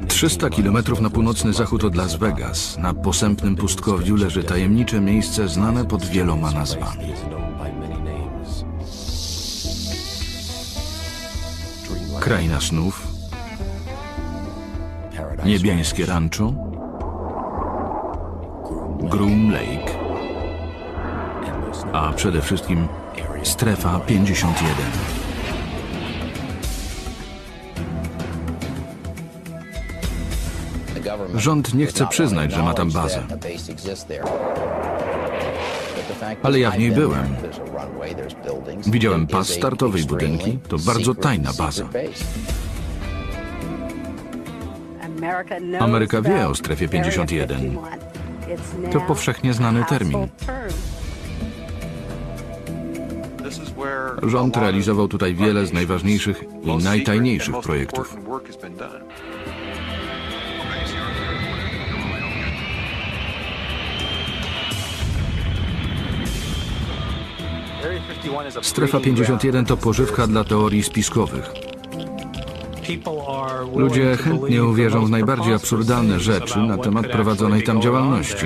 300 kilometrów na północny zachód od Las Vegas, na posępnym pustkowiu, leży tajemnicze miejsce znane pod wieloma nazwami. Kraina snów, niebiańskie rancho, Groom Lake, a przede wszystkim Strefa 51. Rząd nie chce przyznać, że ma tam bazę. Ale ja w niej byłem. Widziałem pas startowy i budynki. To bardzo tajna baza. Ameryka wie o Strefie 51. To powszechnie znany termin. Rząd realizował tutaj wiele z najważniejszych i najtajniejszych projektów. Strefa 51 to pożywka dla teorii spiskowych. Ludzie chętnie uwierzą w najbardziej absurdalne rzeczy na temat prowadzonej tam działalności.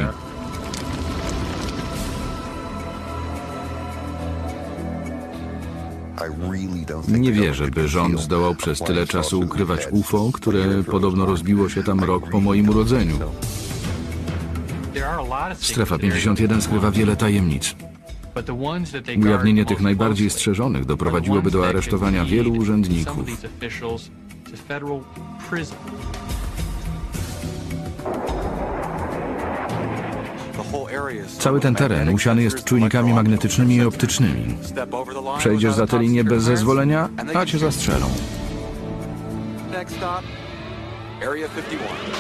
Nie wierzę, by rząd zdołał przez tyle czasu ukrywać UFO, które podobno rozbiło się tam rok po moim urodzeniu. Strefa 51 skrywa wiele tajemnic. Ujawnienie tych najbardziej strzeżonych doprowadziłoby do aresztowania wielu urzędników. Cały ten teren usiany jest czujnikami magnetycznymi i optycznymi. Przejdziesz za tę linię bez zezwolenia, a cię zastrzelą.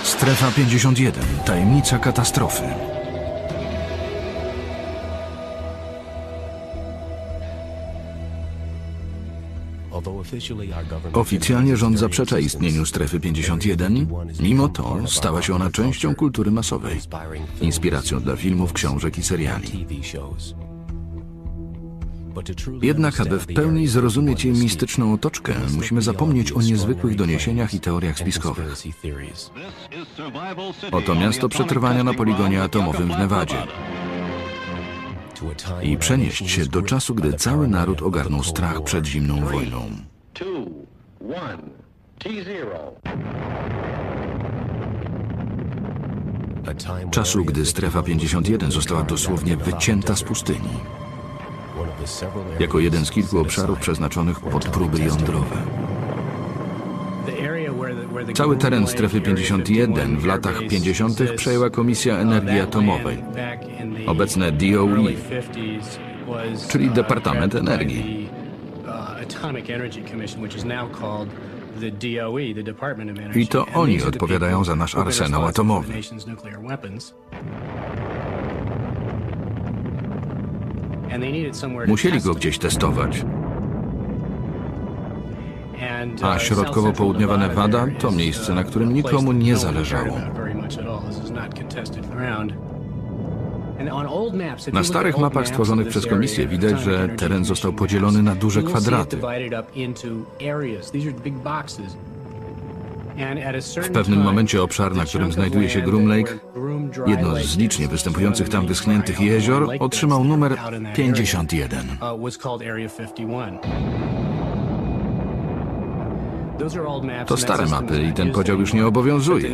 Strefa 51. Tajemnica katastrofy. Oficjalnie rząd zaprzecza istnieniu Strefy 51, mimo to stała się ona częścią kultury masowej, inspiracją dla filmów, książek i seriali. Jednak, aby w pełni zrozumieć jej mistyczną otoczkę, musimy zapomnieć o niezwykłych doniesieniach i teoriach spiskowych. Oto miasto przetrwania na poligonie atomowym w Nevadzie. I przenieść się do czasu, gdy cały naród ogarnął strach przed zimną wojną. Czasu, gdy Strefa 51 została dosłownie wycięta z pustyni. Jako jeden z kilku obszarów przeznaczonych pod próby jądrowe. Cały teren Strefy 51 w latach 50. przejęła Komisja Energii Atomowej, obecne DOE, czyli Departament Energii. I to oni odpowiadają za nasz arsenał atomowy. Musieli go gdzieś testować. A środkowo-południowa Nevada to miejsce, na którym nikomu nie zależało. Na starych mapach stworzonych przez komisję widać, że teren został podzielony na duże kwadraty. W pewnym momencie obszar, na którym znajduje się Groom Lake, jedno z licznie występujących tam wyschniętych jezior, otrzymał numer 51. To stare mapy i ten podział już nie obowiązuje,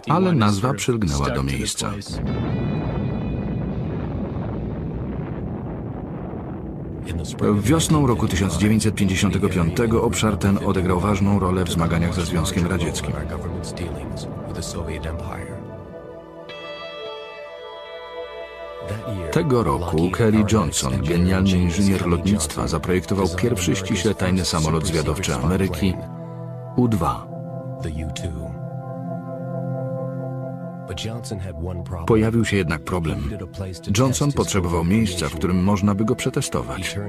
ale nazwa przylgnęła do miejsca. Wiosną roku 1955 obszar ten odegrał ważną rolę w zmaganiach ze Związkiem Radzieckim. Tego roku Kelly Johnson, genialny inżynier lotnictwa, zaprojektował pierwszy ściśle tajny samolot zwiadowczy Ameryki U-2. Pojawił się jednak problem. Johnson potrzebował miejsca, w którym można by go przetestować.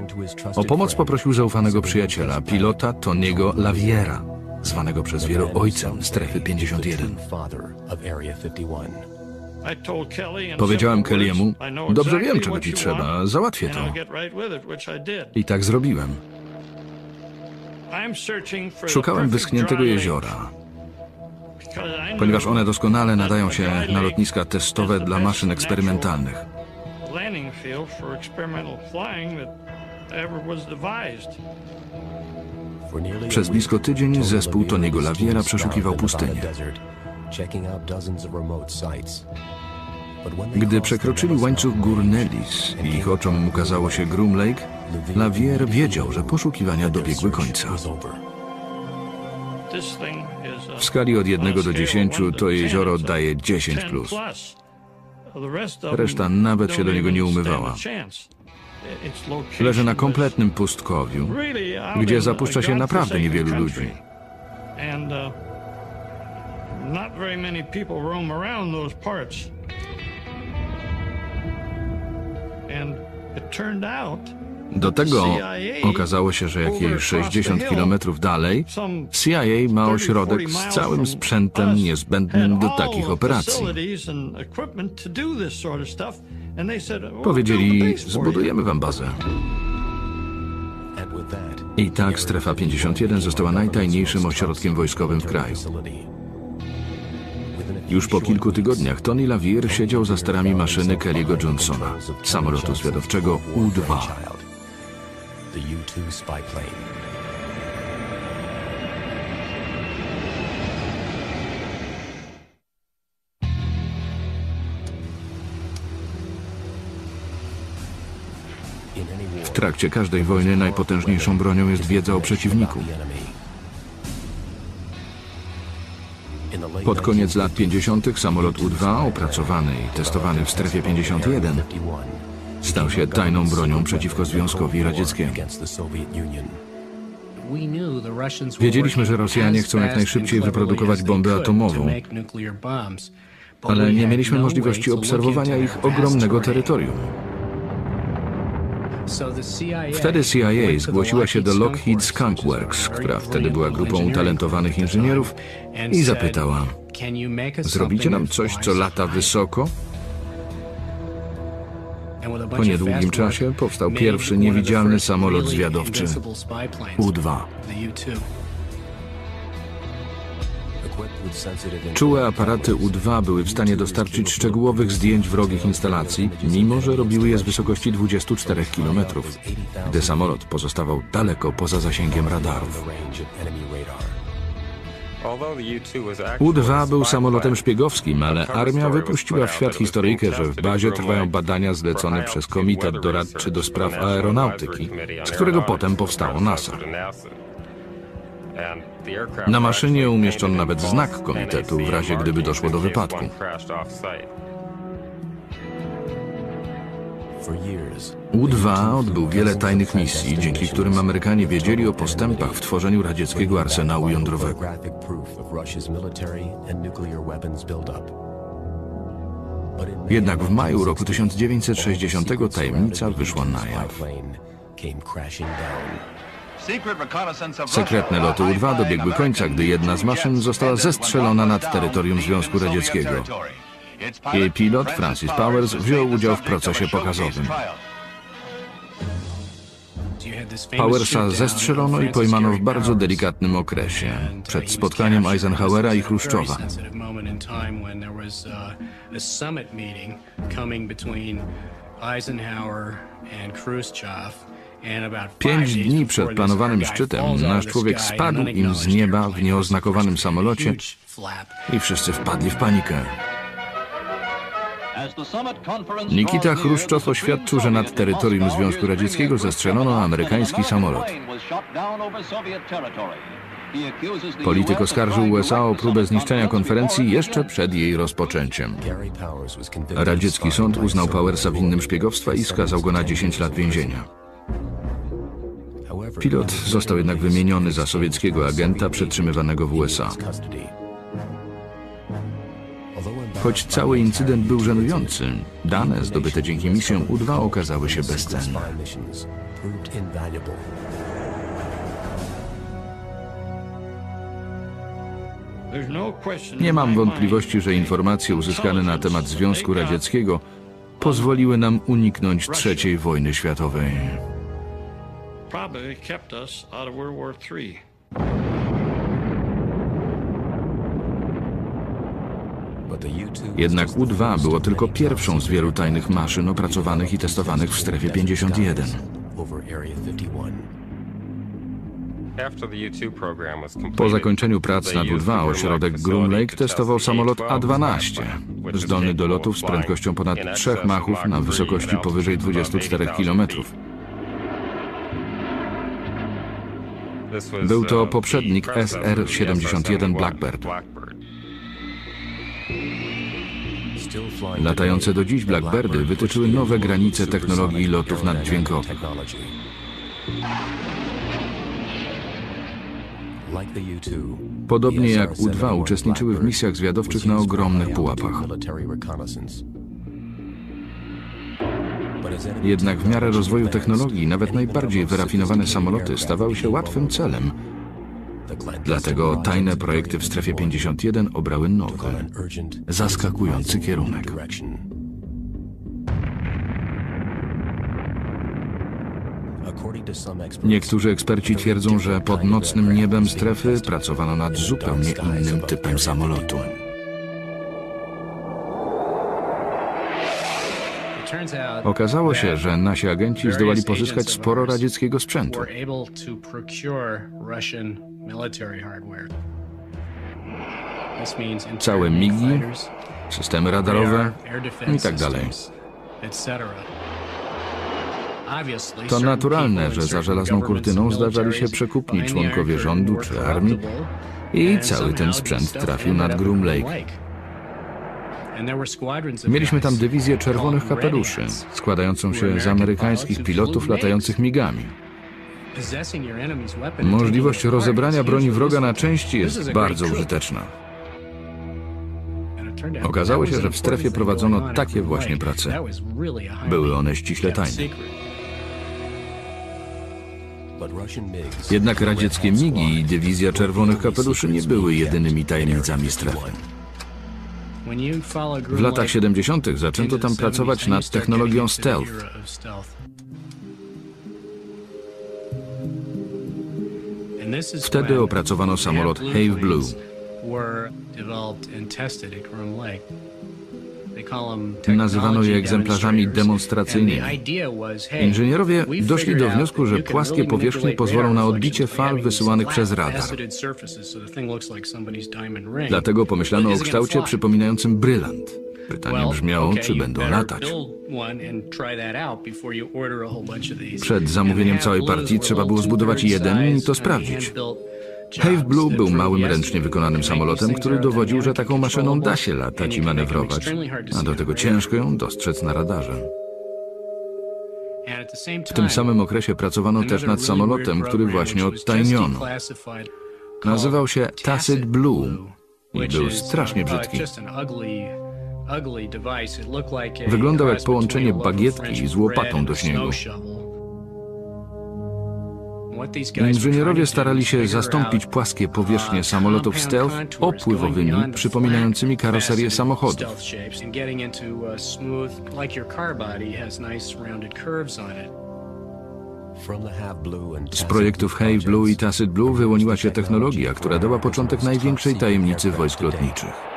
O pomoc poprosił zaufanego przyjaciela, pilota Tony'ego Laviera, zwanego przez wielu ojcem Strefy 51. Powiedziałem Kelly'emu: dobrze wiem, czego ci trzeba, załatwię to. I tak zrobiłem. Szukałem wyschniętego jeziora, ponieważ one doskonale nadają się na lotniska testowe dla maszyn eksperymentalnych. Przez blisko tydzień zespół Tony'ego Laviera przeszukiwał pustynię. Gdy przekroczyli łańcuch gór Nellis i ich oczom ukazało się Groom Lake, Lavier wiedział, że poszukiwania dobiegły końca. W skali od 1 do 10 to jezioro daje 10+. Reszta nawet się do niego nie umywała. Leży na kompletnym pustkowiu, gdzie zapuszcza się naprawdę niewielu ludzi. Do tego okazało się, że jakieś 60 kilometrów dalej CIA ma ośrodek z całym sprzętem niezbędnym do takich operacji. Powiedzieli, zbudujemy wam bazę. I tak Strefa 51 została najtajniejszym ośrodkiem wojskowym w kraju. Już po kilku tygodniach Tony Lavier siedział za sterami maszyny Kelly'ego Johnsona, samolotu zwiadowczego U-2. W trakcie każdej wojny najpotężniejszą bronią jest wiedza o przeciwniku. Pod koniec lat 50. samolot U-2, opracowany i testowany w Strefie 51, stał się tajną bronią przeciwko Związkowi Radzieckiemu. Wiedzieliśmy, że Rosjanie chcą jak najszybciej wyprodukować bombę atomową, ale nie mieliśmy możliwości obserwowania ich ogromnego terytorium. Wtedy CIA zgłosiła się do Lockheed Skunk Works, która wtedy była grupą utalentowanych inżynierów, i zapytała: zrobicie nam coś, co lata wysoko? Po niedługim czasie powstał pierwszy niewidzialny samolot zwiadowczy U-2. Czułe aparaty U-2 były w stanie dostarczyć szczegółowych zdjęć wrogich instalacji, mimo że robiły je z wysokości 24 km, gdy samolot pozostawał daleko poza zasięgiem radarów. U-2 był samolotem szpiegowskim, ale armia wypuściła w świat historyjkę, że w bazie trwają badania zlecone przez Komitet Doradczy do Spraw Aeronautyki, z którego potem powstało NASA. Na maszynie umieszczono nawet znak komitetu w razie gdyby doszło do wypadku. U-2 odbył wiele tajnych misji, dzięki którym Amerykanie wiedzieli o postępach w tworzeniu radzieckiego arsenału jądrowego. Jednak w maju roku 1960 tajemnica wyszła na jaw. Sekretne loty U-2 dobiegły końca, gdy jedna z maszyn została zestrzelona nad terytorium Związku Radzieckiego. Jej pilot, Francis Powers, wziął udział w procesie pokazowym. Powersa zestrzelono i pojmano w bardzo delikatnym okresie, przed spotkaniem Eisenhowera i Chruszczowa. 5 dni przed planowanym szczytem nasz człowiek spadł im z nieba w nieoznakowanym samolocie i wszyscy wpadli w panikę. Nikita Chruszczow oświadczył, że nad terytorium Związku Radzieckiego zestrzelono amerykański samolot. Polityk oskarżył USA o próbę zniszczenia konferencji jeszcze przed jej rozpoczęciem. Radziecki sąd uznał Powersa winnym szpiegowstwa i skazał go na 10 lat więzienia. Pilot został jednak wymieniony za sowieckiego agenta przetrzymywanego w USA. Choć cały incydent był żenujący, dane zdobyte dzięki misjom U-2 okazały się bezcenne. Nie mam wątpliwości, że informacje uzyskane na temat Związku Radzieckiego pozwoliły nam uniknąć III wojny światowej. probably kept us out of World War III. Jednak U-2 było tylko pierwszą z wielu tajnych maszyn opracowanych i testowanych w Strefie 51. Po zakończeniu prac nad U-2 ośrodek Groom Lake testował samolot A-12, zdolny do lotów z prędkością ponad 3 machów na wysokości powyżej 24 km. Był to poprzednik SR-71 Blackbird. Latające do dziś Blackbirdy wytyczyły nowe granice technologii lotów naddźwiękowych. Podobnie jak U-2 uczestniczyły w misjach zwiadowczych na ogromnych pułapach. Jednak w miarę rozwoju technologii nawet najbardziej wyrafinowane samoloty stawały się łatwym celem. Dlatego tajne projekty w Strefie 51 obrały nowy, zaskakujący kierunek. Niektórzy eksperci twierdzą, że pod nocnym niebem Strefy pracowano nad zupełnie innym typem samolotu. Okazało się, że nasi agenci zdołali pozyskać sporo radzieckiego sprzętu. Całe migi, systemy radarowe i tak dalej. To naturalne, że za żelazną kurtyną zdarzali się przekupni członkowie rządu czy armii i cały ten sprzęt trafił nad Groom Lake. Mieliśmy tam dywizję czerwonych kapeluszy, składającą się z amerykańskich pilotów latających migami. Możliwość rozebrania broni wroga na części jest bardzo użyteczna. Okazało się, że w Strefie prowadzono takie właśnie prace. Były one ściśle tajne. Jednak radzieckie migi i dywizja czerwonych kapeluszy nie były jedynymi tajemnicami Strefy. W latach 70. zaczęto tam pracować nad technologią stealth. Wtedy opracowano samolot Have Blue. Nazywano je egzemplarzami demonstracyjnymi. Inżynierowie doszli do wniosku, że płaskie powierzchnie pozwolą na odbicie fal wysyłanych przez radar. Dlatego pomyślano o kształcie przypominającym brylant. Pytanie brzmiało, czy będą latać. Przed zamówieniem całej partii trzeba było zbudować jeden i to sprawdzić. Have Blue był małym, ręcznie wykonanym samolotem, który dowodził, że taką maszyną da się latać i manewrować, a do tego ciężko ją dostrzec na radarze. W tym samym okresie pracowano też nad samolotem, który właśnie odtajniono. Nazywał się Tacit Blue i był strasznie brzydki. Wyglądał jak połączenie bagietki z łopatą do śniegu. Inżynierowie starali się zastąpić płaskie powierzchnie samolotów stealth opływowymi, przypominającymi karoserię samochodów. Z projektów Have Blue i Tacit Blue wyłoniła się technologia, która dała początek największej tajemnicy wojsk lotniczych.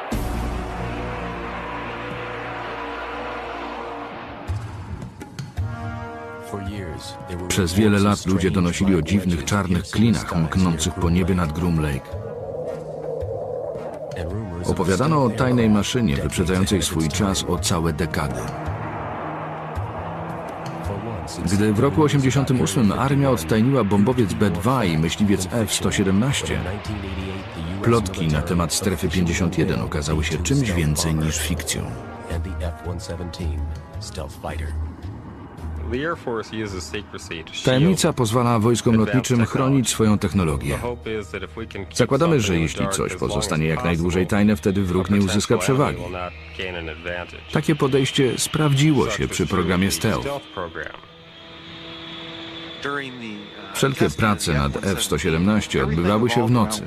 Przez wiele lat ludzie donosili o dziwnych czarnych klinach mknących po niebie nad Groom Lake. Opowiadano o tajnej maszynie wyprzedzającej swój czas o całe dekady. Gdy w roku 1988 armia odtajniła bombowiec B-2 i myśliwiec F-117, plotki na temat Strefy 51 okazały się czymś więcej niż fikcją. Tajemnica pozwala wojskom lotniczym chronić swoją technologię. Zakładamy, że jeśli coś pozostanie jak najdłużej tajne, wtedy wróg nie uzyska przewagi. Takie podejście sprawdziło się przy programie Stealth. Wszelkie prace nad F-117 odbywały się w nocy.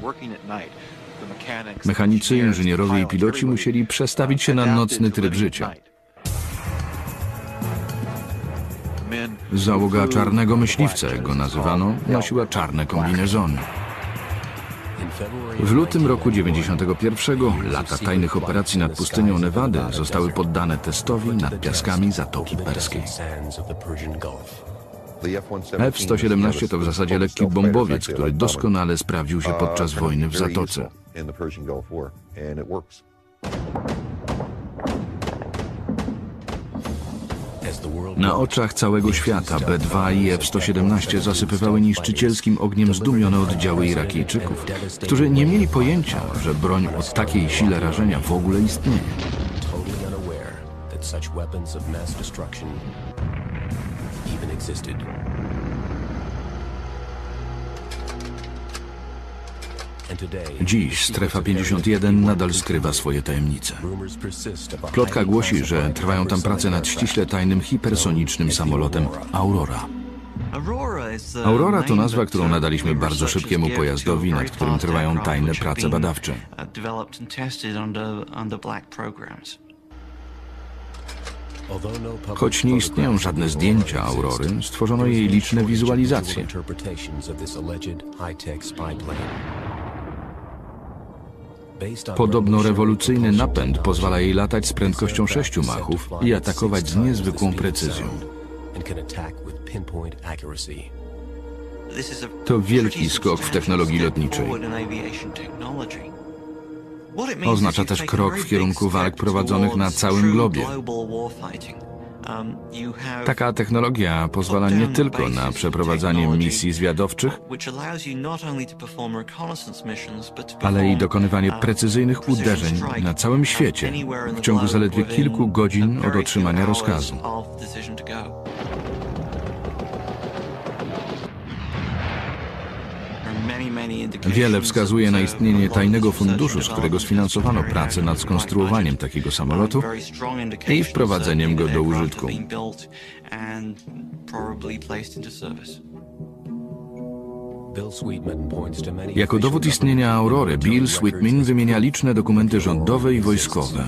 Mechanicy, inżynierowie i piloci musieli przestawić się na nocny tryb życia. Załoga czarnego myśliwca, jak go nazywano, nosiła czarne kombinezony. W lutym roku 91 lata tajnych operacji nad pustynią Nevady zostały poddane testowi nad piaskami Zatoki Perskiej. F-117 to w zasadzie lekki bombowiec, który doskonale sprawdził się podczas wojny w Zatoce. Na oczach całego świata B-2 i F-117 zasypywały niszczycielskim ogniem zdumione oddziały Irakijczyków, którzy nie mieli pojęcia, że broń o takiej sile rażenia w ogóle istnieje. Dziś Strefa 51 nadal skrywa swoje tajemnice. Plotka głosi, że trwają tam prace nad ściśle tajnym hipersonicznym samolotem Aurora. Aurora to nazwa, którą nadaliśmy bardzo szybkiemu pojazdowi, nad którym trwają tajne prace badawcze. Choć nie istnieją żadne zdjęcia Aurory, stworzono jej liczne wizualizacje. Podobno rewolucyjny napęd pozwala jej latać z prędkością 6 machów i atakować z niezwykłą precyzją. To wielki skok w technologii lotniczej. Oznacza też krok w kierunku walk prowadzonych na całym globie. Taka technologia pozwala nie tylko na przeprowadzanie misji zwiadowczych, ale i dokonywanie precyzyjnych uderzeń na całym świecie w ciągu zaledwie kilku godzin od otrzymania rozkazu. Wiele wskazuje na istnienie tajnego funduszu, z którego sfinansowano pracę nad skonstruowaniem takiego samolotu i wprowadzeniem go do użytku. Jako dowód istnienia Aurory, Bill Sweetman wymienia liczne dokumenty rządowe i wojskowe.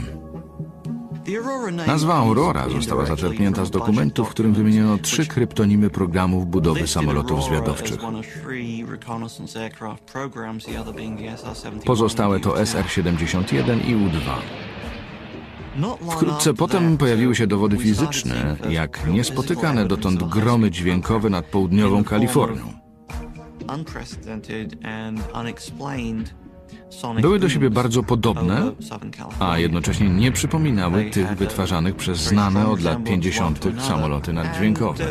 Nazwa Aurora została zaczerpnięta z dokumentu, w którym wymieniono 3 kryptonimy programów budowy samolotów zwiadowczych. Pozostałe to SR-71 i U-2. Wkrótce potem pojawiły się dowody fizyczne, jak niespotykane dotąd gromy dźwiękowe nad południową Kalifornią. Były do siebie bardzo podobne, a jednocześnie nie przypominały tych wytwarzanych przez znane od lat 50. samoloty naddźwiękowe.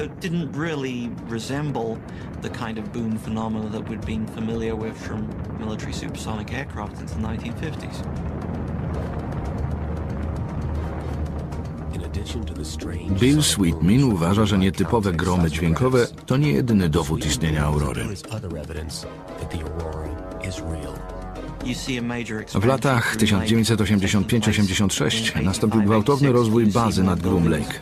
Bill Sweetman uważa, że nietypowe gromy dźwiękowe to nie jedyny dowód istnienia Aurory. W latach 1985-86 nastąpił gwałtowny rozwój bazy nad Groom Lake.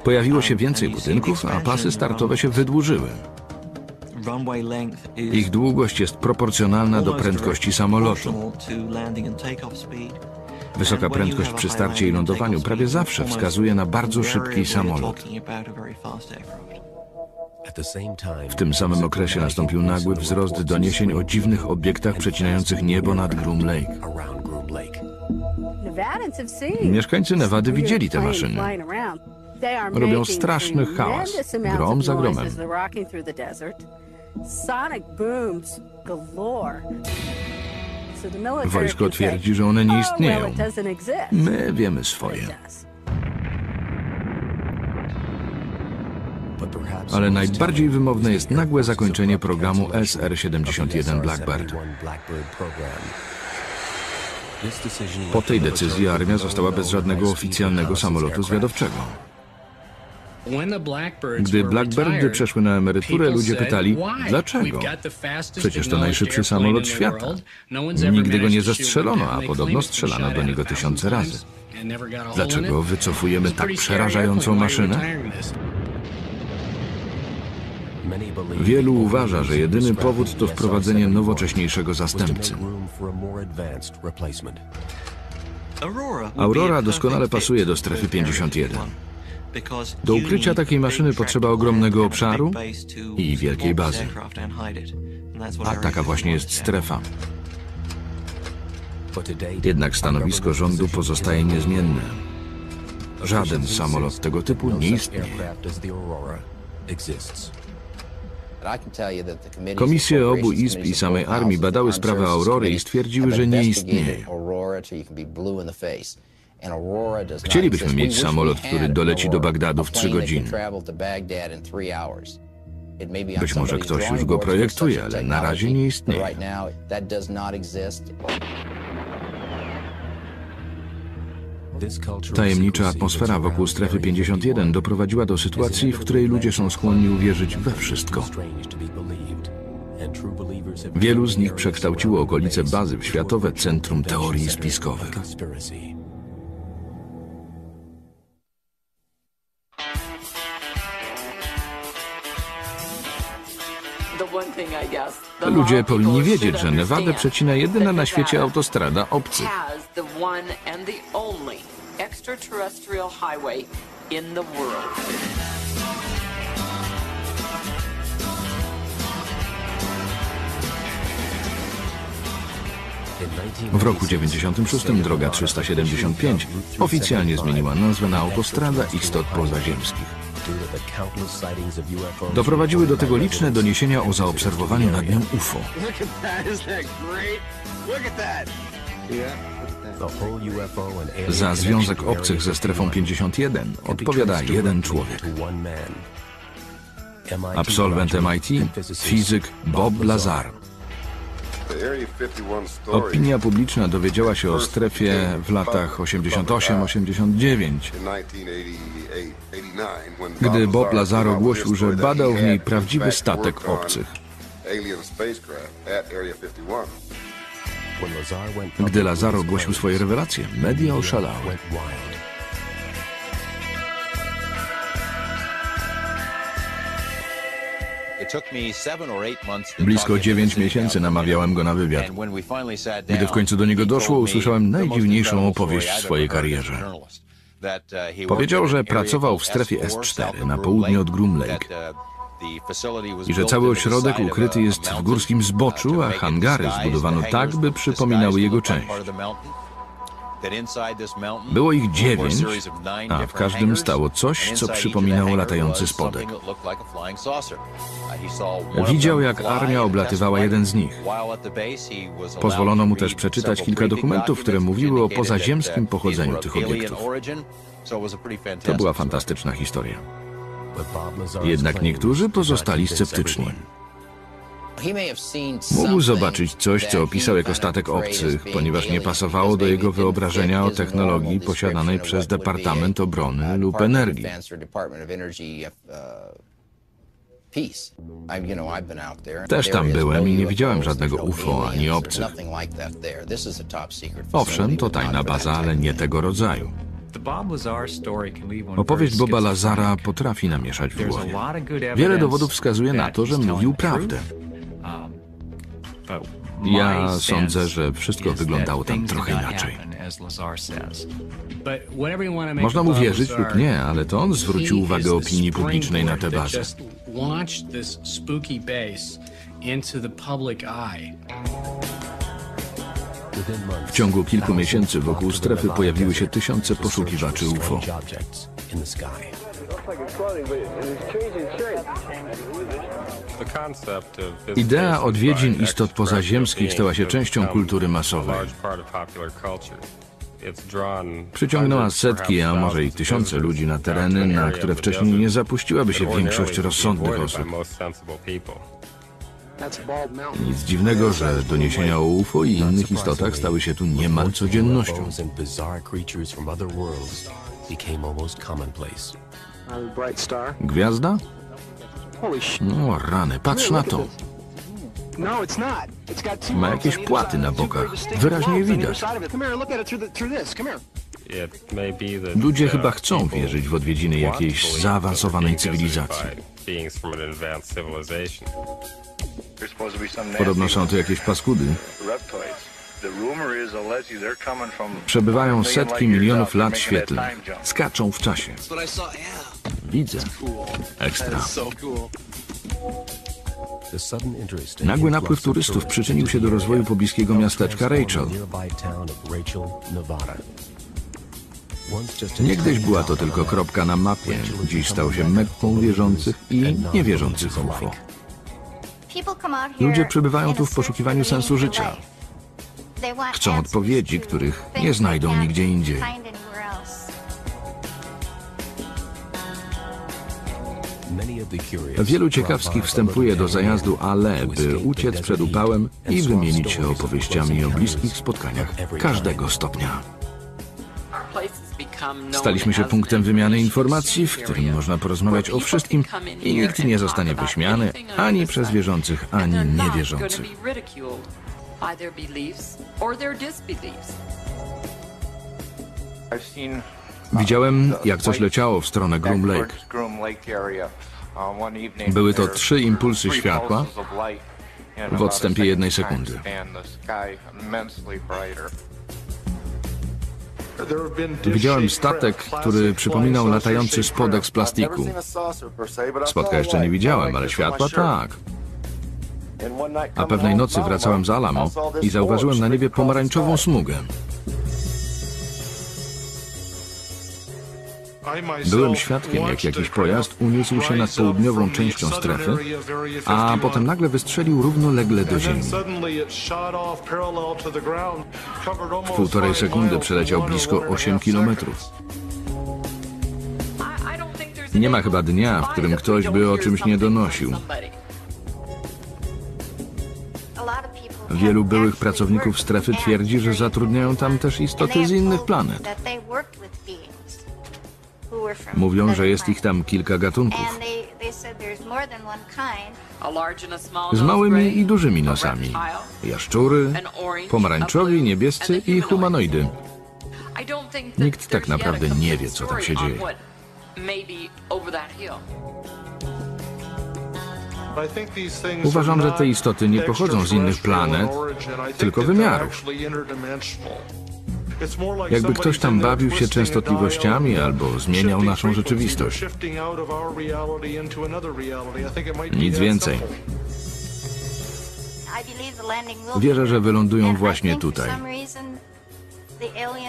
Pojawiło się więcej budynków, a pasy startowe się wydłużyły. Ich długość jest proporcjonalna do prędkości samolotu. Wysoka prędkość przy starcie i lądowaniu prawie zawsze wskazuje na bardzo szybki samolot. W tym samym okresie nastąpił nagły wzrost doniesień o dziwnych obiektach przecinających niebo nad Groom Lake. Mieszkańcy Nevady widzieli te maszyny. Robią straszny hałas, grom za gromem. Wojsko twierdzi, że one nie istnieją. My wiemy swoje. Ale najbardziej wymowne jest nagłe zakończenie programu SR-71 Blackbird. Po tej decyzji armia została bez żadnego oficjalnego samolotu zwiadowczego. Gdy Blackbirdy przeszły na emeryturę, ludzie pytali, dlaczego? Przecież to najszybszy samolot świata. Nigdy go nie zestrzelono, a podobno strzelano do niego tysiące razy. Dlaczego wycofujemy tak przerażającą maszynę? Wielu uważa, że jedyny powód to wprowadzenie nowocześniejszego zastępcy. Aurora doskonale pasuje do Strefy 51. Do ukrycia takiej maszyny potrzeba ogromnego obszaru i wielkiej bazy. A taka właśnie jest strefa. Jednak stanowisko rządu pozostaje niezmienne. Żaden samolot tego typu nie istnieje. Komisje obu izb i samej armii badały sprawę Aurory i stwierdziły, że nie istnieje. Chcielibyśmy mieć samolot, który doleci do Bagdadu w 3 godziny. Być może ktoś już go projektuje, ale na razie nie istnieje. Tajemnicza atmosfera wokół Strefy 51 doprowadziła do sytuacji, w której ludzie są skłonni uwierzyć we wszystko. Wielu z nich przekształciło okolice bazy w światowe centrum teorii spiskowych. Ludzie powinni wiedzieć, że Nevadę przecina jedyna na świecie autostrada obcych. W roku 96 droga 375 oficjalnie zmieniła nazwę na autostrada istot pozaziemskich. Doprowadziły do tego liczne doniesienia o zaobserwowaniu nad nią UFO. Za związek obcych ze strefą 51 odpowiada jeden człowiek. Absolwent MIT, fizyk Bob Lazar. Opinia publiczna dowiedziała się o strefie w latach 88-89, gdy Bob Lazar ogłosił, że badał w niej prawdziwy statek obcych. Gdy Lazar ogłosił swoje rewelacje, media oszalały. Blisko 9 miesięcy namawiałem go na wywiad. Gdy w końcu do niego doszło, usłyszałem najdziwniejszą opowieść w swojej karierze. Powiedział, że pracował w strefie S4 na południe od Groom Lake i że cały ośrodek ukryty jest w górskim zboczu, a hangary zbudowano tak, by przypominały jego część. Było ich 9, a w każdym stało coś, co przypominało latający spodek. Widział, jak armia oblatywała jeden z nich. Pozwolono mu też przeczytać kilka dokumentów, które mówiły o pozaziemskim pochodzeniu tych obiektów. To była fantastyczna historia. Jednak niektórzy pozostali sceptyczni. Mógł zobaczyć coś, co opisał jako statek obcych, ponieważ nie pasowało do jego wyobrażenia o technologii posiadanej przez Departament Obrony lub Energii. Też tam byłem i nie widziałem żadnego UFO ani obcych. Owszem, to tajna baza, ale nie tego rodzaju. Opowieść Boba Lazara potrafi namieszać w głowie. Wiele dowodów wskazuje na to, że mówił prawdę. Ja sądzę, że wszystko wyglądało tam trochę inaczej. Można mu wierzyć lub nie, ale to on zwrócił uwagę opinii publicznej na tę bazę. W ciągu kilku miesięcy wokół strefy pojawiły się tysiące poszukiwaczy UFO. Idea odwiedzin istot pozaziemskich stała się częścią kultury masowej. Przyciągnęła setki, a może i tysiące ludzi na tereny, na które wcześniej nie zapuściłaby się większość rozsądnych osób. Nic dziwnego, że doniesienia o UFO i innych istotach stały się tu niemal codziennością. Gwiazda? No rany, patrz na to. Ma jakieś płaty na bokach. Wyraźnie je widać. Ludzie chyba chcą wierzyć w odwiedziny jakiejś zaawansowanej cywilizacji. Podobno są to jakieś paskudy. Przebywają setki milionów lat świetlnych. Skaczą w czasie. Widzę. Ekstra. Nagły napływ turystów przyczynił się do rozwoju pobliskiego miasteczka Rachel. Niegdyś była to tylko kropka na mapie. Dziś stał się Mekką wierzących i niewierzących w UFO. Ludzie przybywają tu w poszukiwaniu sensu życia. Chcą odpowiedzi, których nie znajdą nigdzie indziej. Wielu ciekawskich wstępuje do zajazdu Ale, by uciec przed upałem i wymienić się opowieściami o bliskich spotkaniach każdego stopnia. Staliśmy się punktem wymiany informacji, w którym można porozmawiać o wszystkim i nikt nie zostanie wyśmiany ani przez wierzących, ani niewierzących. Widziałem, jak coś leciało w stronę Groom Lake. Były to 3 impulsy światła w odstępie 1 sekundy. Widziałem statek, który przypominał latający spodek z plastiku. Spodka jeszcze nie widziałem, ale światła tak. A pewnej nocy wracałem z Alamo i zauważyłem na niebie pomarańczową smugę. Byłem świadkiem, jak jakiś pojazd uniósł się nad południową częścią strefy, a potem nagle wystrzelił równolegle do ziemi. W 1,5 sekundy przeleciał blisko 8 kilometrów. Nie ma chyba dnia, w którym ktoś by o czymś nie donosił. Wielu byłych pracowników strefy twierdzi, że zatrudniają tam też istoty z innych planet. Mówią, że jest ich tam kilka gatunków. Z małymi i dużymi nosami. Jaszczury, pomarańczowi, niebiescy i humanoidy. Nikt tak naprawdę nie wie, co tam się dzieje. Uważam, że te istoty nie pochodzą z innych planet, tylko wymiarów. Jakby ktoś tam bawił się częstotliwościami albo zmieniał naszą rzeczywistość. Nic więcej. Wierzę, że wylądują właśnie tutaj.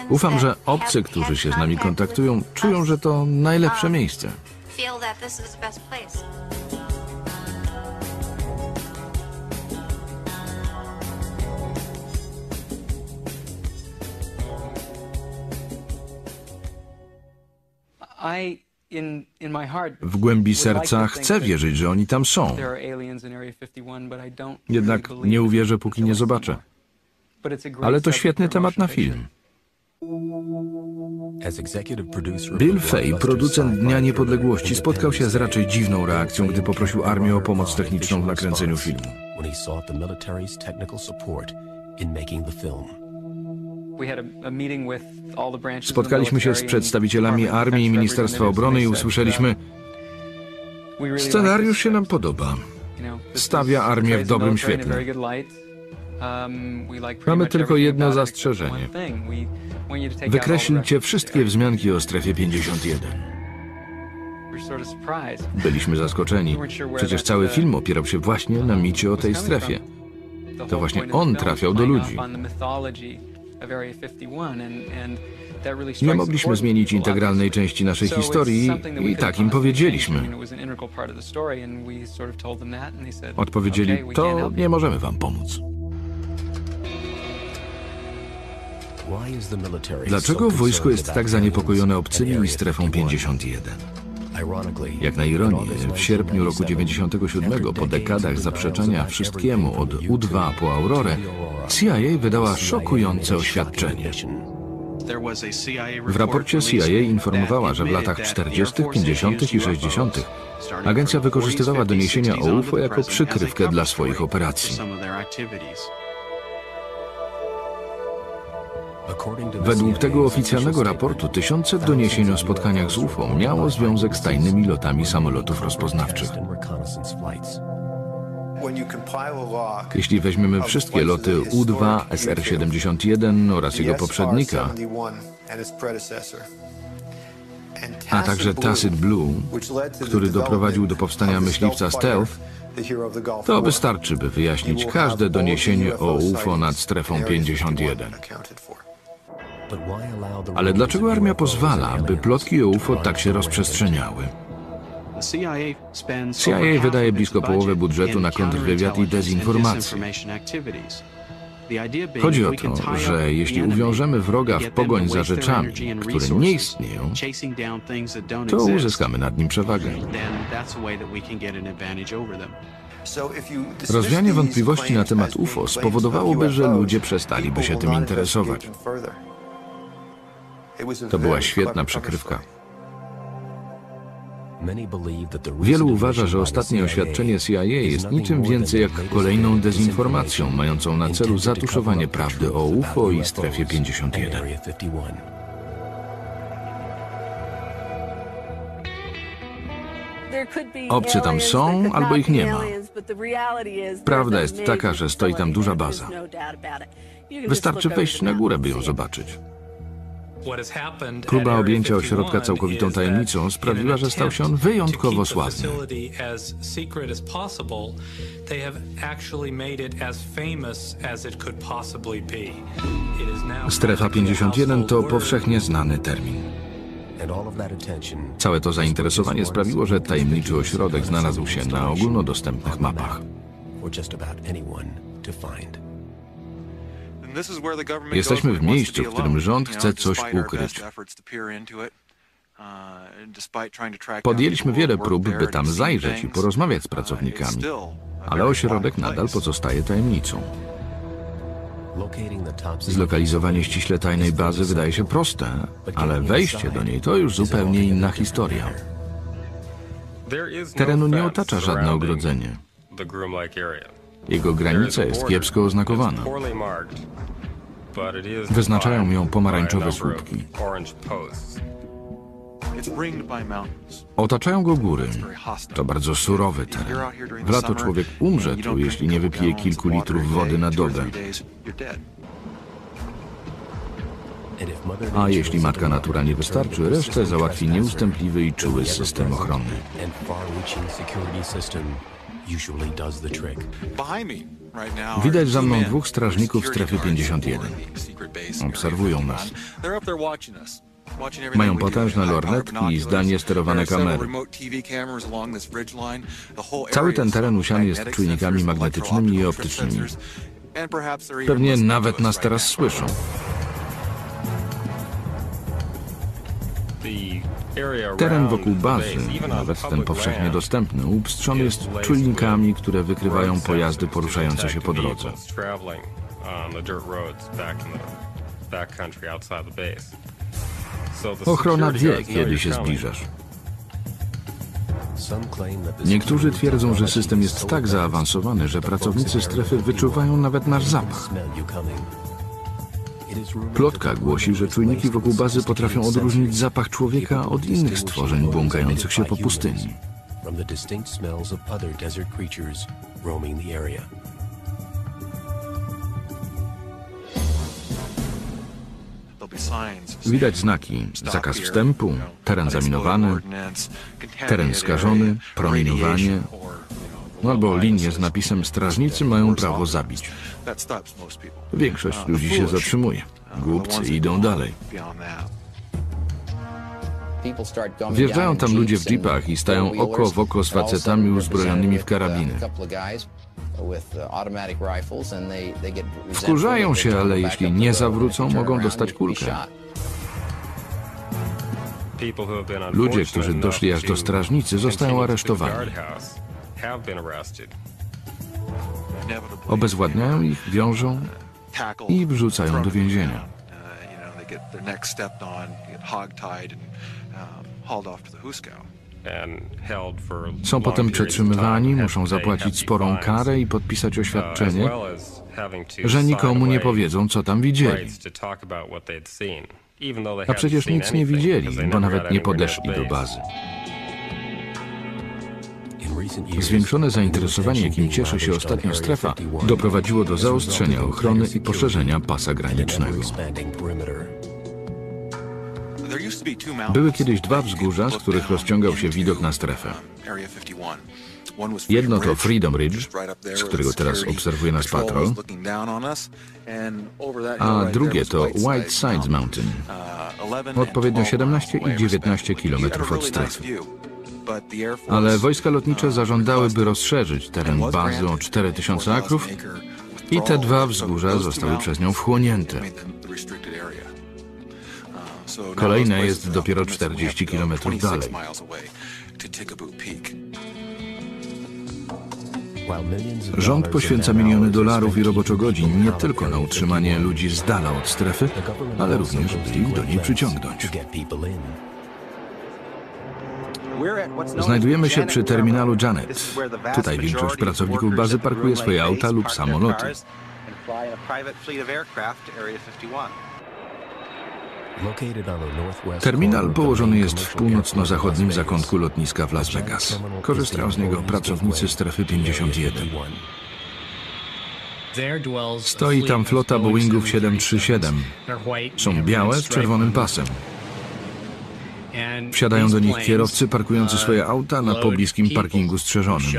Ufam, że obcy, którzy się z nami kontaktują, czują, że to najlepsze miejsce. W głębi serca chcę wierzyć, że oni tam są. Jednak nie uwierzę, póki nie zobaczę. Ale to świetny temat na film. Bill Fay, producent Dnia Niepodległości, spotkał się z raczej dziwną reakcją, gdy poprosił armię o pomoc techniczną w nakręceniu filmu. Spotkaliśmy się z przedstawicielami armii i Ministerstwa Obrony i usłyszeliśmy: scenariusz się nam podoba. Stawia armię w dobrym świetle. Mamy tylko jedno zastrzeżenie. Wykreślcie wszystkie wzmianki o strefie 51. Byliśmy zaskoczeni. Przecież cały film opierał się właśnie na micie o tej strefie. To właśnie on trafiał do ludzi. Nie mogliśmy zmienić integralnej części naszej historii i tak im powiedzieliśmy. Odpowiedzieli: to nie możemy wam pomóc. Dlaczego wojsko jest tak zaniepokojone obcymi i strefą 51? Jak na ironię, w sierpniu roku 97, po dekadach zaprzeczania wszystkiemu od U-2 po Aurorę, CIA wydała szokujące oświadczenie. W raporcie CIA informowała, że w latach 40., 50. i 60. agencja wykorzystywała doniesienia o UFO jako przykrywkę dla swoich operacji. Według tego oficjalnego raportu tysiące doniesień o spotkaniach z UFO miało związek z tajnymi lotami samolotów rozpoznawczych. Jeśli weźmiemy wszystkie loty U-2, SR-71 oraz jego poprzednika, a także Tacit Blue, który doprowadził do powstania myśliwca Stealth, to wystarczy, by wyjaśnić każde doniesienie o UFO nad Strefą 51. Ale dlaczego armia pozwala, by plotki o UFO tak się rozprzestrzeniały? CIA wydaje blisko połowę budżetu na kontrwywiad i dezinformację. Chodzi o to, że jeśli uwiążemy wroga w pogoń za rzeczami, które nie istnieją, to uzyskamy nad nim przewagę. Rozwianie wątpliwości na temat UFO spowodowałoby, że ludzie przestaliby się tym interesować. To była świetna przykrywka. Wielu uważa, że ostatnie oświadczenie CIA jest niczym więcej jak kolejną dezinformacją mającą na celu zatuszowanie prawdy o UFO i Strefie 51. Obcy tam są, albo ich nie ma. Prawda jest taka, że stoi tam duża baza. Wystarczy wejść na górę, by ją zobaczyć. Próba objęcia ośrodka całkowitą tajemnicą sprawiła, że stał się on wyjątkowo sławny. Strefa 51 to powszechnie znany termin. Całe to zainteresowanie sprawiło, że tajemniczy ośrodek znalazł się na ogólnodostępnych mapach. Jesteśmy w miejscu, w którym rząd chce coś ukryć. Podjęliśmy wiele prób, by tam zajrzeć i porozmawiać z pracownikami, ale ośrodek nadal pozostaje tajemnicą. Zlokalizowanie ściśle tajnej bazy wydaje się proste, ale wejście do niej to już zupełnie inna historia. Terenu nie otacza żadne ogrodzenie. Jego granica jest kiepsko oznakowana. Wyznaczają ją pomarańczowe słupki. Otaczają go góry. To bardzo surowy teren. W lato człowiek umrze tu, jeśli nie wypije kilku litrów wody na dobę. A jeśli matka natura nie wystarczy, resztę załatwi nieustępliwy i czuły system ochronny. Widać za mną dwóch strażników Strefy 51. Obserwują nas. Mają potężne lornetki i zdalnie sterowane kamery. Cały ten teren usiany jest czujnikami magnetycznymi i optycznymi. Pewnie nawet nas teraz słyszą. Teren wokół bazy, nawet ten powszechnie dostępny, upstrzony jest czujnikami, które wykrywają pojazdy poruszające się po drodze. Ochrona wie, kiedy się zbliżasz. Niektórzy twierdzą, że system jest tak zaawansowany, że pracownicy strefy wyczuwają nawet nasz zapach. Plotka głosi, że czujniki wokół bazy potrafią odróżnić zapach człowieka od innych stworzeń błąkających się po pustyni. Widać znaki: zakaz wstępu, teren zaminowany, teren skażony, promieniowanie, albo linie z napisem strażnicy mają prawo zabić. Większość ludzi się zatrzymuje. Głupcy idą dalej. Wjeżdżają tam ludzie w jeepach i stają oko w oko z facetami uzbrojonymi w karabiny. Wkurzają się, ale jeśli nie zawrócą, mogą dostać kulkę. Ludzie, którzy doszli aż do strażnicy, zostają aresztowani. Obezwładniają ich, wiążą i wrzucają do więzienia. Są potem przetrzymywani, muszą zapłacić sporą karę i podpisać oświadczenie, że nikomu nie powiedzą, co tam widzieli. A przecież nic nie widzieli, bo nawet nie podeszli do bazy. Zwiększone zainteresowanie, jakim cieszy się ostatnio strefa, doprowadziło do zaostrzenia ochrony i poszerzenia pasa granicznego. Były kiedyś dwa wzgórza, z których rozciągał się widok na strefę. Jedno to Freedom Ridge, z którego teraz obserwuje nas patrol, a drugie to White Sides Mountain, odpowiednio 17 i 19 km od strefy. Ale wojska lotnicze zażądały, by rozszerzyć teren bazy o 4000 akrów i te dwa wzgórza zostały przez nią wchłonięte. Kolejne jest dopiero 40 km dalej. Rząd poświęca miliony dolarów i roboczogodzin nie tylko na utrzymanie ludzi z dala od strefy, ale również, by ich do niej przyciągnąć. Znajdujemy się przy terminalu Janet. Tutaj większość pracowników bazy parkuje swoje auta lub samoloty. Terminal położony jest w północno-zachodnim zakątku lotniska w Las Vegas. Korzystają z niego pracownicy Strefy 51. Stoi tam flota Boeingów 737. Są białe z czerwonym pasem. Wsiadają do nich kierowcy parkujący swoje auta na pobliskim parkingu strzeżonym.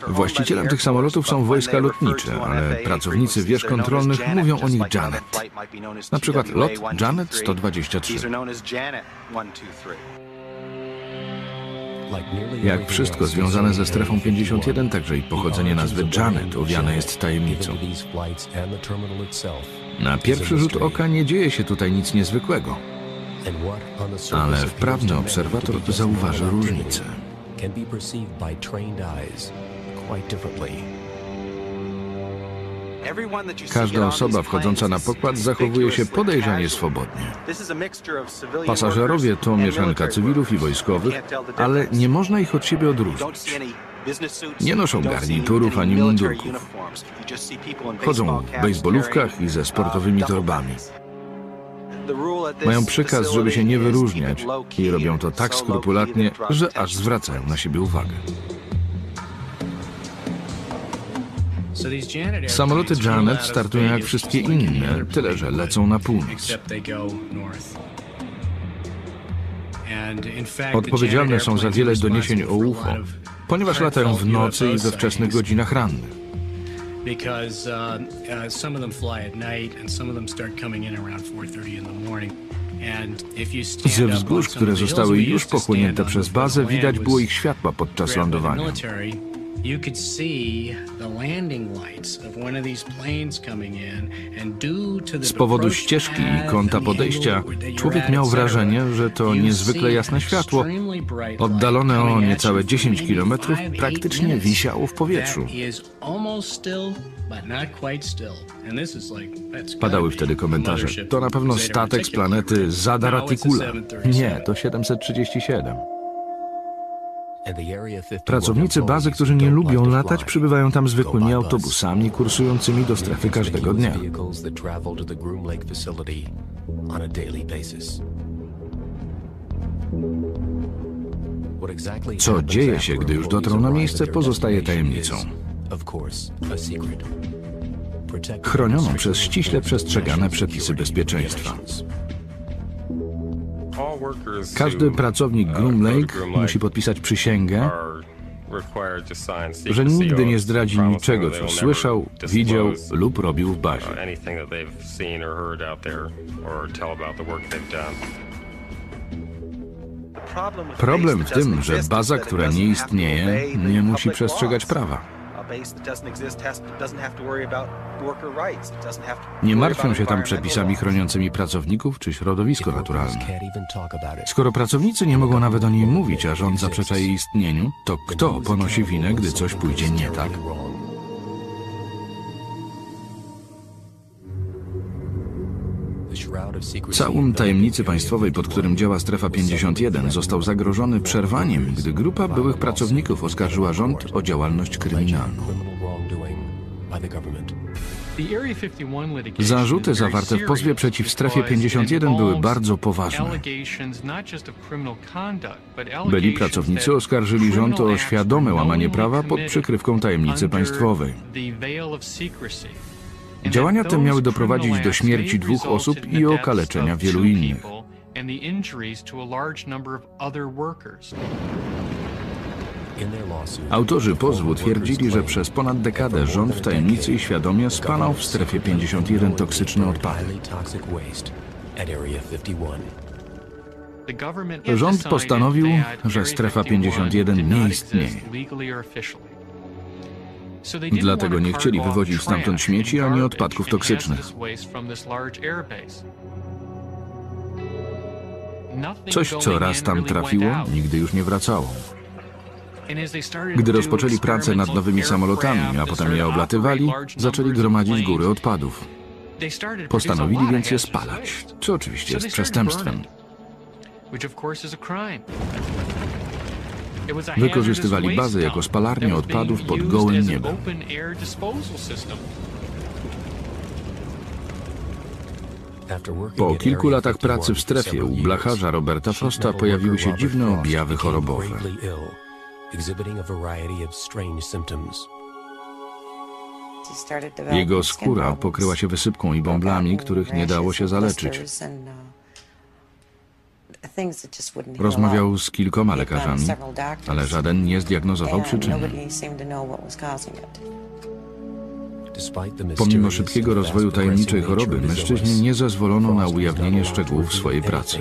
Właścicielem tych samolotów są wojska lotnicze, ale pracownicy wież kontrolnych mówią o nich Janet. Na przykład lot Janet 123. Jak wszystko związane ze Strefą 51, także i pochodzenie nazwy Janet owiane jest tajemnicą. Na pierwszy rzut oka nie dzieje się tutaj nic niezwykłego, ale wprawny obserwator zauważy różnicę. Każda osoba wchodząca na pokład zachowuje się podejrzanie swobodnie. Pasażerowie to mieszanka cywilów i wojskowych, ale nie można ich od siebie odróżnić. Nie noszą garniturów ani mundurków. Chodzą w bejsbolówkach i ze sportowymi torbami. Mają przykaz, żeby się nie wyróżniać i robią to tak skrupulatnie, że aż zwracają na siebie uwagę. Samoloty Janet startują jak wszystkie inne, tyle że lecą na północ. Odpowiedzialne są za wiele doniesień o UFO, ponieważ latają w nocy i we wczesnych godzinach rannych. Ze wzgórz, które zostały już pochłonięte przez bazę, widać było ich światła podczas lądowania. Z powodu ścieżki i kąta podejścia człowiek miał wrażenie, że to niezwykle jasne światło, oddalone o niecałe 10 km, praktycznie wisiało w powietrzu. Padały wtedy komentarze. To na pewno statek z planety Zadar Reticula. Nie, to 737. Pracownicy bazy, którzy nie lubią latać, przybywają tam zwykłymi autobusami kursującymi do strefy każdego dnia. Co dzieje się, gdy już dotrą na miejsce, pozostaje tajemnicą. Chronioną przez ściśle przestrzegane przepisy bezpieczeństwa. Każdy pracownik Groom Lake musi podpisać przysięgę, że nigdy nie zdradzi niczego, co słyszał, widział lub robił w bazie. Problem w tym, że baza, która nie istnieje, nie musi przestrzegać prawa. Nie martwią się tam przepisami chroniącymi pracowników czy środowisko naturalne. Skoro pracownicy nie mogą nawet o niej mówić, a rząd zaprzecza jej istnieniu, to kto ponosi winę, gdy coś pójdzie nie tak? Całun tajemnicy państwowej, pod którym działa Strefa 51, został zagrożony przerwaniem, gdy grupa byłych pracowników oskarżyła rząd o działalność kryminalną. Zarzuty zawarte w pozwie przeciw Strefie 51 były bardzo poważne. Byli pracownicy oskarżyli rząd o świadome łamanie prawa pod przykrywką tajemnicy państwowej. Działania te miały doprowadzić do śmierci 2 osób i okaleczenia wielu innych. Autorzy pozwu twierdzili, że przez ponad dekadę rząd w tajemnicy i świadomie spalał w Strefie 51 toksyczne odpady. Rząd postanowił, że Strefa 51 nie istnieje. Dlatego nie chcieli wywozić stamtąd śmieci ani odpadków toksycznych. Coś, co raz tam trafiło, nigdy już nie wracało. Gdy rozpoczęli pracę nad nowymi samolotami, a potem je oblatywali, zaczęli gromadzić góry odpadów. Postanowili więc je spalać, co oczywiście jest przestępstwem. Wykorzystywali bazę jako spalarnię odpadów pod gołym niebem. Po kilku latach pracy w strefie u blacharza Roberta Frosta pojawiły się dziwne objawy chorobowe. Jego skóra pokryła się wysypką i bąblami, których nie dało się zaleczyć. Rozmawiał z kilkoma lekarzami, ale żaden nie zdiagnozował przyczyny. Pomimo szybkiego rozwoju tajemniczej choroby, mężczyźnie nie zezwolono na ujawnienie szczegółów swojej pracy.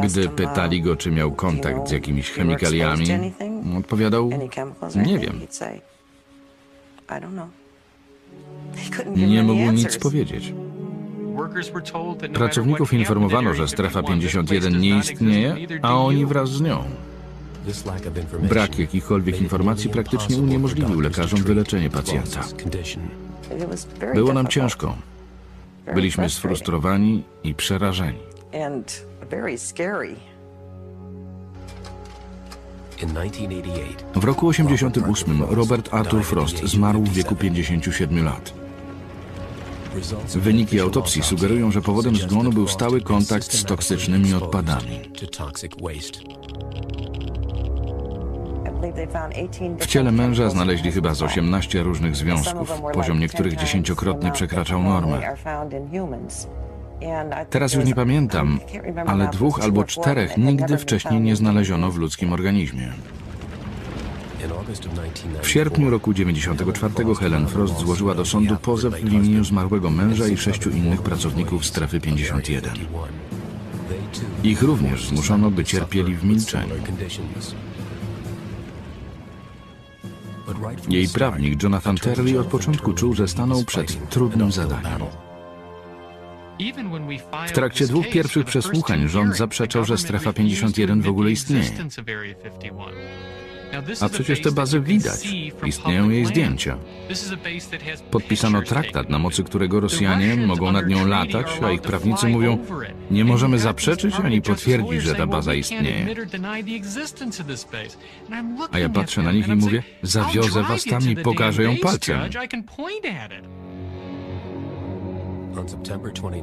Gdy pytali go, czy miał kontakt z jakimiś chemikaliami, odpowiadał: nie wiem. Nie mógł nic powiedzieć. Pracowników informowano, że Strefa 51 nie istnieje, a oni wraz z nią. Brak jakichkolwiek informacji praktycznie uniemożliwił lekarzom wyleczenie pacjenta. Było nam ciężko. Byliśmy sfrustrowani i przerażeni. W roku 1988 Robert Arthur Frost zmarł w wieku 57 lat. Wyniki autopsji sugerują, że powodem zgonu był stały kontakt z toksycznymi odpadami. W ciele męża znaleźli chyba z 18 różnych związków. Poziom niektórych 10-krotnie przekraczał normę. Teraz już nie pamiętam, ale 2 albo 4 nigdy wcześniej nie znaleziono w ludzkim organizmie. W sierpniu roku 1994 Helen Frost złożyła do sądu pozew w imieniu zmarłego męża i 6 innych pracowników Strefy 51. Ich również zmuszono, by cierpieli w milczeniu. Jej prawnik Jonathan Terry od początku czuł, że stanął przed trudnym zadaniem. W trakcie 2 pierwszych przesłuchań rząd zaprzeczał, że Strefa 51 w ogóle istnieje. A przecież te bazy widać. Istnieją jej zdjęcia. Podpisano traktat, na mocy którego Rosjanie mogą nad nią latać, a ich prawnicy mówią: nie możemy zaprzeczyć ani potwierdzić, że ta baza istnieje. A ja patrzę na nich i mówię: zawiozę was tam i pokażę ją palcem.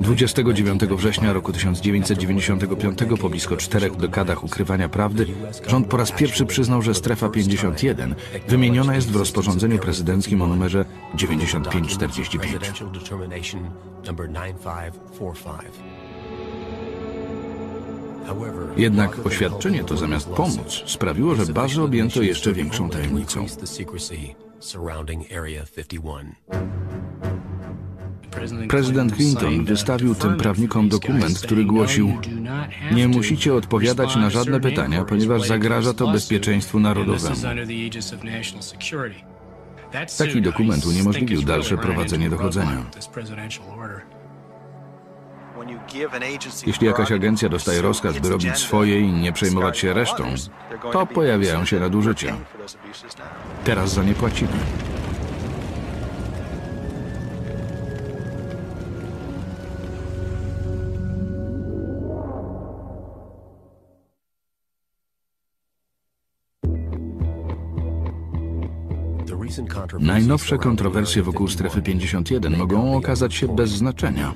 29 września roku 1995, po blisko 4 dekadach ukrywania prawdy, rząd po raz pierwszy przyznał, że Strefa 51 wymieniona jest w rozporządzeniu prezydenckim o numerze 9545. Jednak oświadczenie to zamiast pomóc sprawiło, że bazę objęto jeszcze większą tajemnicą. Prezydent Clinton wystawił tym prawnikom dokument, który głosił: nie musicie odpowiadać na żadne pytania, ponieważ zagraża to bezpieczeństwu narodowemu. Taki dokument uniemożliwił dalsze prowadzenie dochodzenia. Jeśli jakaś agencja dostaje rozkaz, by robić swoje i nie przejmować się resztą, to pojawiają się nadużycia. Teraz za nie płacimy. Najnowsze kontrowersje wokół Strefy 51 mogą okazać się bez znaczenia.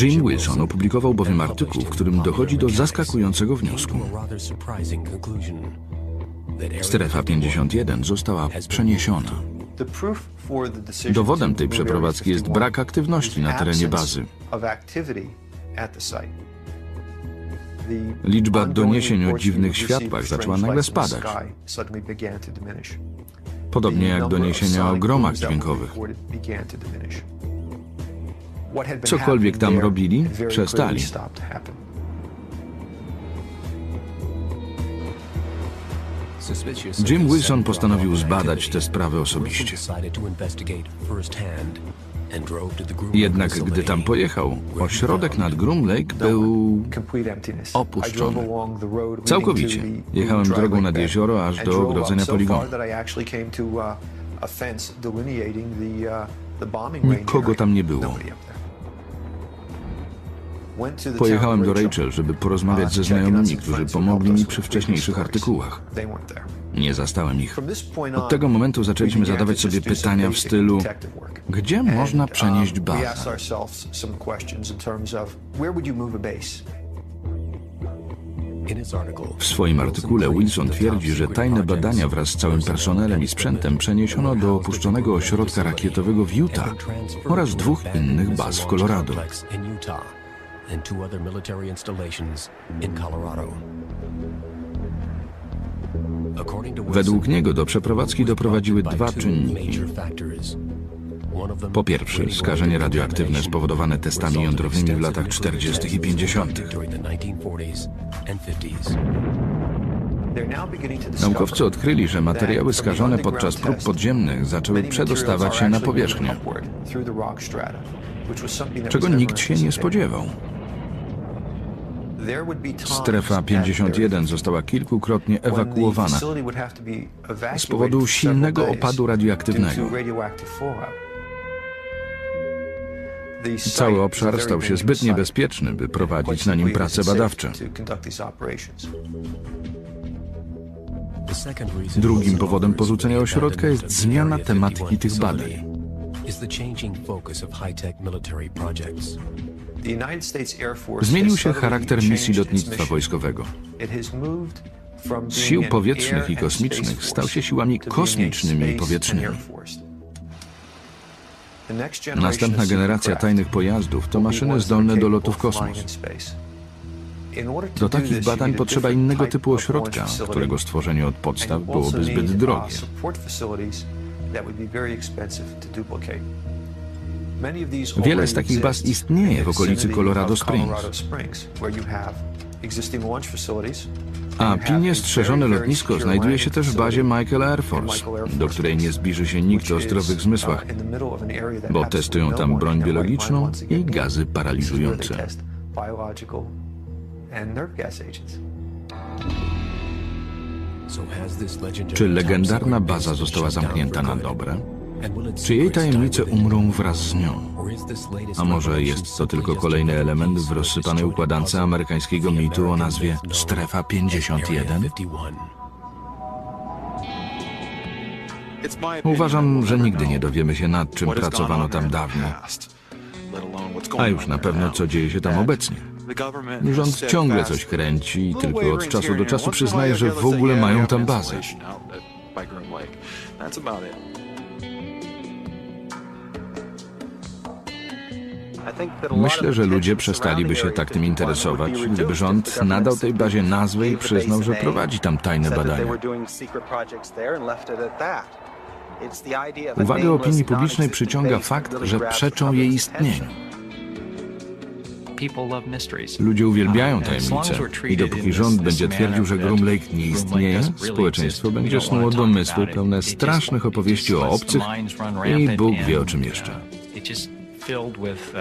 Jim Wilson opublikował bowiem artykuł, w którym dochodzi do zaskakującego wniosku. Strefa 51 została przeniesiona. Dowodem tej przeprowadzki jest brak aktywności na terenie bazy. Liczba doniesień o dziwnych światłach zaczęła nagle spadać. Podobnie jak doniesienia o gromach dźwiękowych. Cokolwiek tam robili, przestali. Jim Wilson postanowił zbadać tę sprawę osobiście. Jednak gdy tam pojechał, ośrodek nad Groom Lake był opuszczony. Całkowicie. Jechałem drogą nad jezioro aż do ogrodzenia poligonu. Nikogo tam nie było. Pojechałem do Rachel, żeby porozmawiać ze znajomymi, którzy pomogli mi przy wcześniejszych artykułach. Nie zastałem ich. Od tego momentu zaczęliśmy zadawać sobie pytania w stylu: gdzie można przenieść bazę? W swoim artykule Wilson twierdzi, że tajne badania wraz z całym personelem i sprzętem przeniesiono do opuszczonego ośrodka rakietowego w Utah oraz 2 innych baz w Colorado. Według niego do przeprowadzki doprowadziły 2 czynniki. Po pierwsze, skażenie radioaktywne spowodowane testami jądrowymi w latach 40. i 50. Naukowcy odkryli, że materiały skażone podczas prób podziemnych zaczęły przedostawać się na powierzchnię, czego nikt się nie spodziewał. Strefa 51 została kilkukrotnie ewakuowana z powodu silnego opadu radioaktywnego. Cały obszar stał się zbyt niebezpieczny, by prowadzić na nim prace badawcze. Drugim powodem porzucenia ośrodka jest zmiana tematyki tych badań. Zmienił się charakter misji lotnictwa wojskowego. Z sił powietrznych i kosmicznych stał się siłami kosmicznymi i powietrznymi. Następna generacja tajnych pojazdów to maszyny zdolne do lotu w kosmos. Do takich badań potrzeba innego typu ośrodka, którego stworzenie od podstaw byłoby zbyt drogie. Wiele z takich baz istnieje w okolicy Colorado Springs. A pilnie strzeżone lotnisko znajduje się też w bazie Michael Air Force, do której nie zbliży się nikt o zdrowych zmysłach, bo testują tam broń biologiczną i gazy paraliżujące. Czy legendarna baza została zamknięta na dobre? Czy jej tajemnice umrą wraz z nią? A może jest to tylko kolejny element w rozsypanej układance amerykańskiego mitu o nazwie Strefa 51? Uważam, że nigdy nie dowiemy się, nad czym pracowano tam dawno, a już na pewno co dzieje się tam obecnie. Rząd ciągle coś kręci i tylko od czasu do czasu przyznaje, że w ogóle mają tam bazę. Myślę, że ludzie przestaliby się tak tym interesować, gdyby rząd nadał tej bazie nazwę i przyznał, że prowadzi tam tajne badania. Uwagę opinii publicznej przyciąga fakt, że przeczą jej istnieniu. Ludzie uwielbiają tajemnice i dopóki rząd będzie twierdził, że Groom Lake nie istnieje, społeczeństwo będzie snuło domysły pełne strasznych opowieści o obcych i Bóg wie o czym jeszcze. Filled with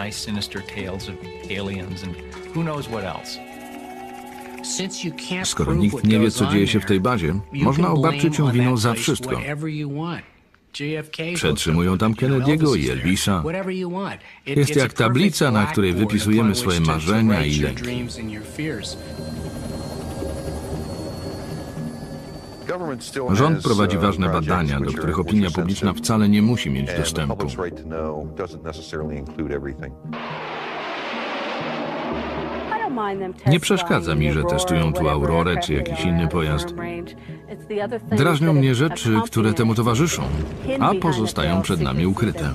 nice sinister tales of aliens and who knows what else. Skoro nikt nie wie, co dzieje się w tej bazie, można obarczyć ją winą za wszystko. Przetrzymują tam Kennedy'ego i Elvisa. Jest jak tablica, na której wypisujemy swoje marzenia i lęki. Rząd prowadzi ważne badania, do których opinia publiczna wcale nie musi mieć dostępu. Nie przeszkadza mi, że testują tu Aurorę czy jakiś inny pojazd. Drażnią mnie rzeczy, które temu towarzyszą, a pozostają przed nami ukryte.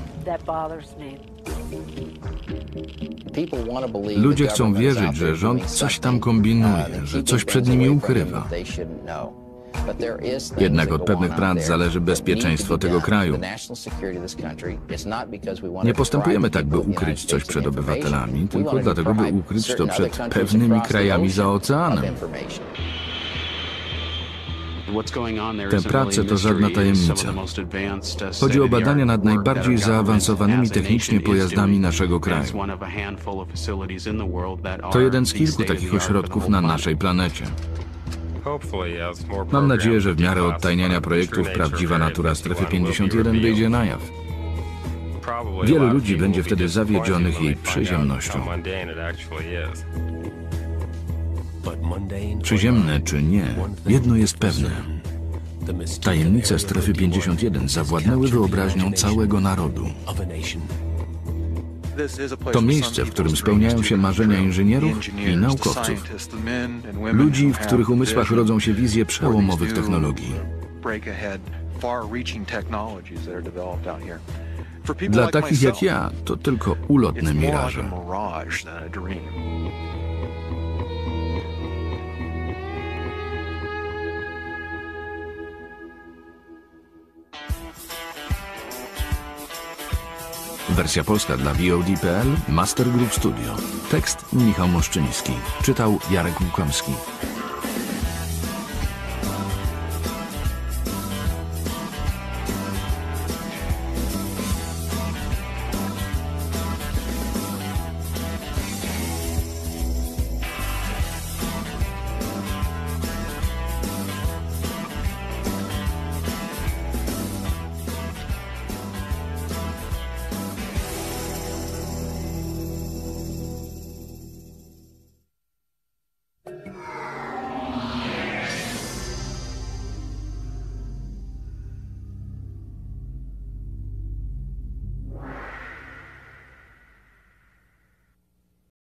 Ludzie chcą wierzyć, że rząd coś tam kombinuje, że coś przed nimi ukrywa. Jednak od pewnych prac zależy bezpieczeństwo tego kraju. Nie postępujemy tak, by ukryć coś przed obywatelami, tylko dlatego, by ukryć to przed pewnymi krajami za oceanem. Te prace to żadna tajemnica. Chodzi o badania nad najbardziej zaawansowanymi technicznie pojazdami naszego kraju. To jeden z kilku takich ośrodków na naszej planecie. Mam nadzieję, że w miarę odtajniania projektów Prawdziwa natura Strefy 51 wyjdzie na jaw. Wielu ludzi będzie wtedy zawiedzionych jej przyziemnością. Przyziemne czy nie, jedno jest pewne. Tajemnice Strefy 51 zawładnęły wyobraźnią całego narodu. To miejsce, w którym spełniają się marzenia inżynierów i naukowców. Ludzi, w których umysłach rodzą się wizje przełomowych technologii. Dla takich jak ja, to tylko ulotne miraże. Wersja polska dla VOD.pl, Master Group Studio. Tekst Michał Moszczyński. Czytał Jarek Łukomski.